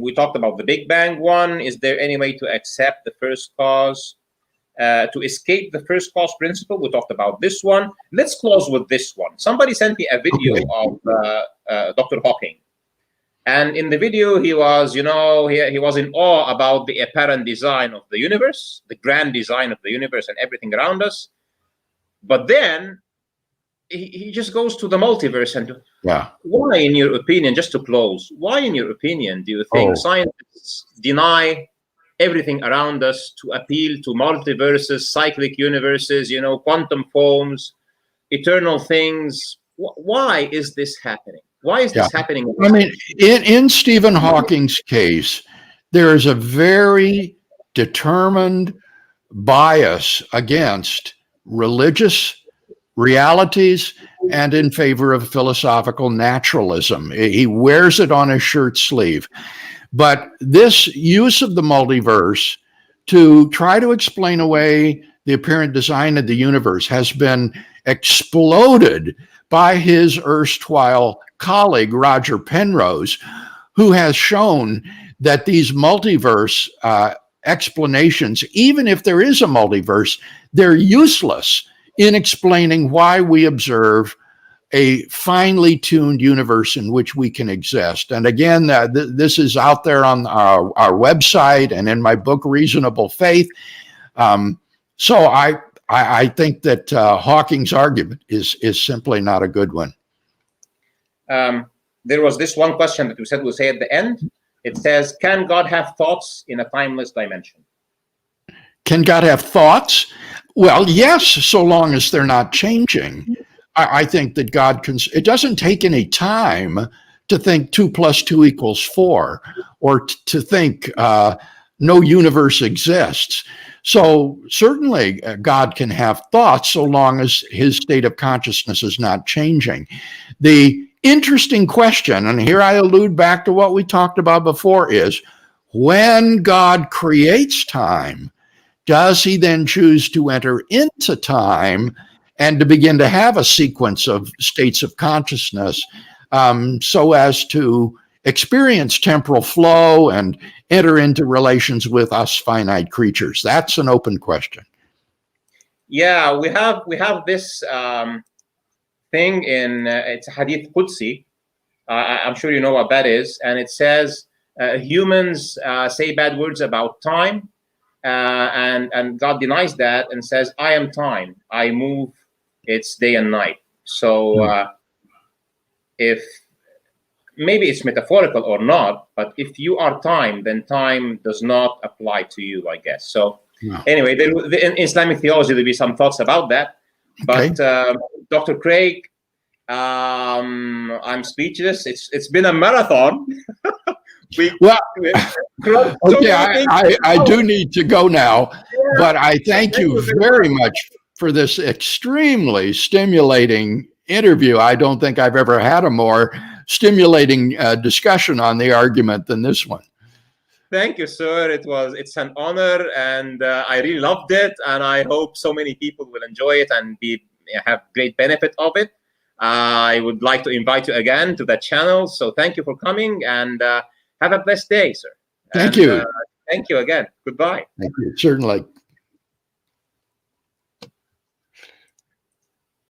We talked about the Big Bang one. Is there any way to accept the first cause, to escape the first cause principle? We talked about this one. Let's close with this one. Somebody sent me a video of Dr. Hawking. And in the video, he was, he was in awe about the apparent design of the universe, the grand design of the universe and everything around us. But then he just goes to the multiverse. And why, in your opinion, just to close, why, in your opinion, do you think scientists deny everything around us to appeal to multiverses, cyclic universes, quantum foams, eternal things? Why is this happening? Why is this happening? I mean, in Stephen Hawking's case, there is a very determined bias against religious realities and in favor of philosophical naturalism. He wears it on his shirt sleeve. But this use of the multiverse to try to explain away the apparent design of the universe has been exploded by his erstwhile colleague, Roger Penrose, who has shown that these multiverse explanations, even if there is a multiverse, they're useless in explaining why we observe a finely tuned universe in which we can exist. And again, this is out there on our website and in my book, Reasonable Faith. So I think that Hawking's argument is simply not a good one. There was this one question that we said we'll say at the end. It says, can God have thoughts in a timeless dimension? Can God have thoughts? Well, yes, so long as they're not changing. I think that God can. It doesn't take any time to think 2 + 2 = 4, or to think no universe exists. So certainly God can have thoughts so long as his state of consciousness is not changing. The interesting question, and here I allude back to what we talked about before, is when God creates time, does he then choose to enter into time and to begin to have a sequence of states of consciousness so as to experience temporal flow and enter into relations with us finite creatures? That's an open question. Yeah, we have this thing in it's Hadith Qudsi. I'm sure you know what that is, and it says humans say bad words about time, and God denies that and says, "I am time. I move. It's day and night." So if maybe it's metaphorical or not, but if you are time, then time does not apply to you, I guess. So anyway, in Islamic theology, there'll be some thoughts about that. But Dr. Craig, I'm speechless. It's been a marathon. I do need to go now, but I thank you very much for this extremely stimulating interview. I don't think I've ever had a more stimulating discussion on the argument than this one. Thank you, sir. It's an honor, and I really loved it, and I hope so many people will enjoy it and have great benefit of it. I would like to invite you again to that channel. So thank you for coming, and have a blessed day, sir. Thank you. Thank you again. Goodbye. Thank you. Certainly.